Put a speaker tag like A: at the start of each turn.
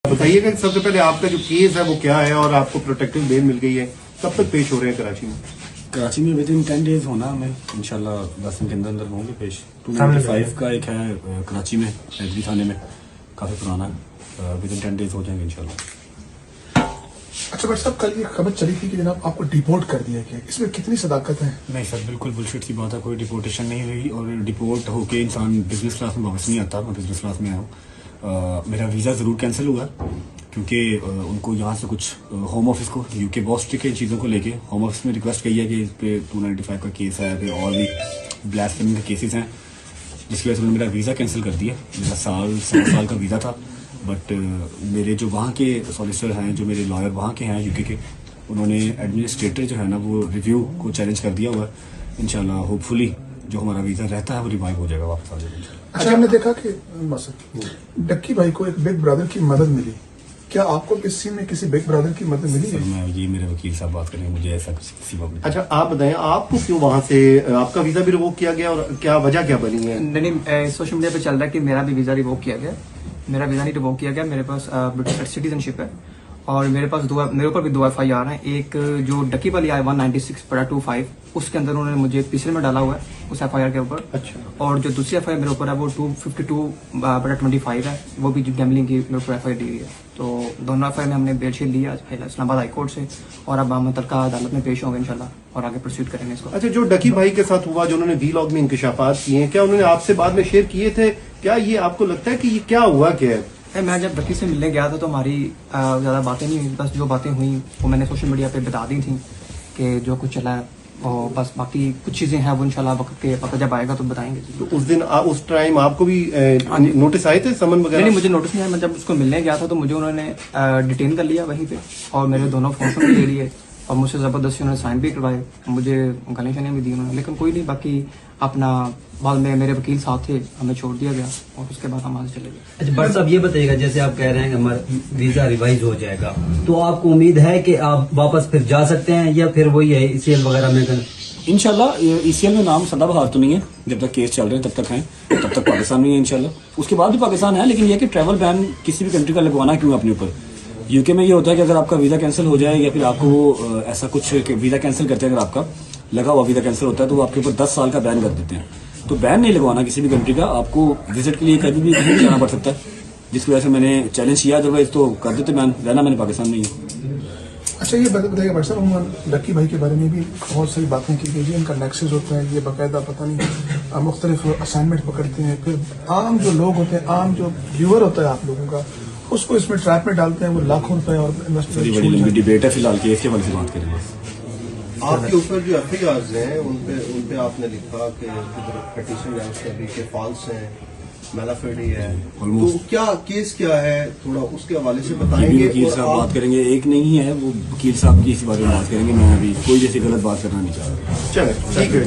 A: بتائیے کہ سب سے پہلے آپ کا جو کیس ہے وہ کیا ہے اور آپ کو پروٹیکٹیو بیل مل گئی ہے، کب تک پیش ہو رہے ہیں کراچی میں؟
B: کراچی میں ود ان 10 days ہونا ہمیں انشاءاللہ 10 دن کے اندر ہوں گے پیش. 295 کا ایک ہے کراچی میں ایگری تھانے میں، کافی پرانا ہے، ود ان 10 days ہو جائیں گے انشاءاللہ.
C: اچھا بٹ صاحب کل یہ خبر چلی تھی کہ جناب آپ کو ڈیپورٹ کر دیا گیا، اس میں کتنی صداقت ہے؟
B: نہیں سر، بالکل بلشٹ کی بات ہے، کوئی ڈیپورٹیشن نہیں ہوئی اور ڈیپورٹ ہو کے انسان بزنس کلاس میں واپس نہیں آتا. میں بزنس کلاس میں آیا ہوں. میرا ویزا ضرور کینسل ہوا کیونکہ ان کو یہاں سے کچھ ہوم آفس کو یو کے بہت اسٹرکٹ ہے ان چیزوں کو لے کے. ہوم آفس میں ریکویسٹ کی ہے کہ اس پہ 295 کا کیس ہے، پھر اور بھی بلاسفیمی کے کیسز ہیں، جس کی وجہ سے انہوں نے میرا ویزا کینسل کر دیا. میرا سال کا ویزا تھا، بٹ میرے جو وہاں کے سالیسیٹر ہیں، جو میرے لائر وہاں کے ہیں یو کے، انہوں نے ایڈمنسٹریٹر جو ہے نا وہ ریویو کو چیلنج کر دیا ہوا ہے. انشاءاللہ ہوپ فلی جو ہمارا ویزا رہتا ہے وہ ریوائیو ہو جائے گا، واپس آ جائے گا.
C: اچھا ہم نے دیکھا کہ ڈکی بھائی کو ایک بگ برادر کی مدد ملی، کیا آپ کو کسی میں کسی بگ برادر کی مدد ملی؟
B: سر میں یہ میرے وکیل صاحب بات کریں گے، مجھے ایسا کسی بات نہیں.
A: اچھا آپ بتائیں، آپ کو کیوں وہاں سے آپ کا ویزا بھی ریووک کیا گیا اور کیا وجہ کیا بنی ہے؟
D: نہیں، سوشل میڈیا پہ چل رہا ہے کہ میرا بھی ویزا ریووک کیا گیا. میرا ویزا نہیں ریووک کیا گیا، میرے پاس برٹش سٹیزن شپ ہے اور میرے پاس میرے اوپر بھی 2 FIR ہیں. ایک جو ڈکی والی آئی 196/25 اس کے اندر انہوں نے مجھے پچھلے میں ڈالا ہوا ہے اس FIR کے اوپر.
A: اچھا.
D: اور جو دوسری FIR میرے اوپر ہے وہ 252/25 ہے، وہ بھی گیملنگ کی میرے اوپر FIR دی ہوئی ہے. تو دونوں FIR میں ہم نے بیل شیل لیا اسلام آباد ہائی کورٹ سے اور اب ہم متعلقہ عدالت میں پیش ہوں گے انشاءاللہ اور آگے پرسیوٹ کریں گے اس کو.
A: اچھا، جو ڈکی بھائی کے ساتھ ہوا، جو انہوں نے وی لاگ میں انکشافات کیے ہیں، کیا انہوں نے آپ سے بعد میں شیئر کیے تھے؟ کیا یہ آپ کو لگتا ہے کہ یہ کیا ہوا کیا ہے؟
D: میں جب ڈکی سے ملنے گیا تھا تو ہماری زیادہ باتیں نہیں ہوئی، بس جو باتیں ہوئیں وہ میں نے سوشل میڈیا پہ بتا دی تھیں کہ جو کچھ چلا ہے، اور بس باقی کچھ چیزیں ہیں وہ انشاءاللہ وقت جب آئے گا تو بتائیں گے.
A: تو اس دن اس ٹائم آپ کو بھی نوٹس آئے تھے، سمن وغیرہ؟
D: نہیں، مجھے نوٹس نہیں آیا. میں جب اس کو ملنے گیا تھا تو مجھے انہوں نے ڈیٹین کر لیا وہیں پہ اور میرے دونوں فون بھی لے لیے اور مجھ سے زبردستی انہوں نے سائن بھی کروائے، مجھے گالیاں شالیاں بھی دی انہوں نے. لیکن کوئی نہیں، باقی اپنا بعد میں میرے وکیل ساتھ تھے، ہمیں چھوڑ دیا گیا اور اس کے بعد ہم وہاں سے چلے گئے.
E: اچھا بٹ صاحب یہ بتائیے گا، جیسے آپ کہہ رہے ہیں کہ ہمارا ویزا ریوائز ہو جائے گا، تو آپ کو امید ہے کہ آپ واپس پھر جا سکتے ہیں یا پھر وہی ہے ECL وغیرہ میں
B: انشاءاللہ ECL میں نام سدا بہار تو نہیں ہے، جب تک کیس چل رہے ہیں تب تک ہیں، تب تک پاکستان میں ہے انشاءاللہ. اس کے بعد بھی پاکستان ہے، لیکن یہ کہ ٹریول بین کسی بھی کنٹری کا لگوانا کیوں اپنے اوپر. یو کے میں یہ ہوتا ہے کہ اگر آپ کا ویزا کینسل ہو جائے یا پھر آپ کو ایسا کچھ ویزا کینسل کرتے ہیں، اگر آپ کا لگا ہوا ویزا کینسل ہوتا ہے تو وہ آپ کے اوپر 10 سال کا بین کر دیتے ہیں. تو بین نہیں لگوانا کسی بھی کنٹری کا، آپ کو وزٹ کے لیے کبھی بھی کہیں بھی جانا پڑ سکتا ہے، جس کی وجہ سے میں نے چیلنج کیا. ادروائز تو کر دیتے بین، رہنا میں نے پاکستان میں ہی ہے.
C: اچھا یہ بتائیے بٹ صاحب، ڈکی بھائی کے بارے میں بھی بہت ساری باتیں کی گئی، ان کا نیکسس ہوتا ہے، یہ باقاعدہ پتہ نہیں مختلف اسائنمنٹ پکڑتے ہیں، پھر عام جو لوگ ہوتے ہیں، عام جو ویور ہوتا ہے آپ لوگوں کا، اس کو اس میں ٹریپ میں ڈالتے ہیں، وہ لاکھوں روپے اور
B: بڑی بڑی لمبی ڈبیٹ ہے، فی الحال کیس کے بارے میں بات کریں گے.
A: آپ کے اوپر جو FIRs ہیں ان پہ آپ نے لکھا کہ پٹیشن ہے اس کا بھی کہ فالس ہیں، میلافیڈی ہے، تو کیا کیس کیا ہے، تھوڑا اس کے حوالے سے بتائیں گے.
B: وکیل صاحب بات کریں گے، ایک نہیں ہے وہ وکیل صاحب کی اسی بارے میں بات کریں گے. میں ابھی کوئی جیسی غلط بات کرنا نہیں چاہ رہا.
A: چلیں ٹھیک ہے.